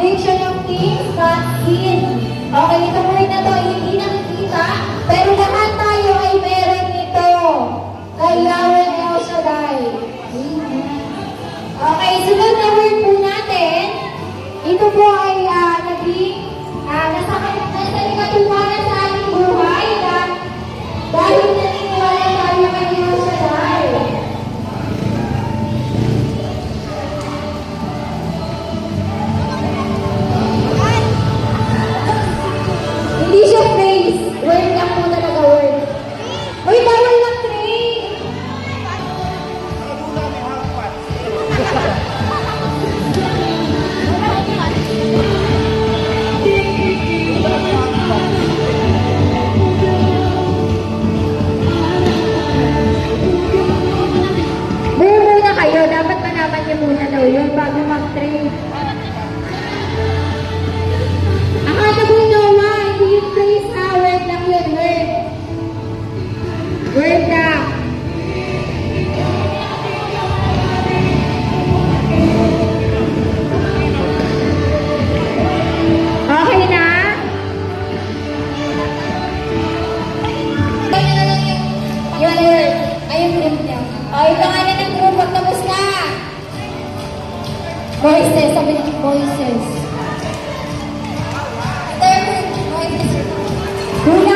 conviction of things not seen. Okay, itong word na to ay hindi nakikita, pero lahat tayo ay meron nito. Kay Yahweh El Shaddai. Okay, sunod na word po natin. Ito po ay nasa likatuwanan sa ating buhay dahil naniniwala tayo kay El Shaddai. Hindi siya phrase. Word lang po talaga word. Uy, bawal lang train. Muna kayo. Dapat malaman niyo muna daw yun bago mag-train. Akala mo Noah, hindi yung phrase ha. Word lang yun, word. Word lang. Okay na? Kaya na lang yung word. Ay, yung group niya. O, ito nga na ng group. Pag tapos na. Voices. Sabi niya, voices. Voices.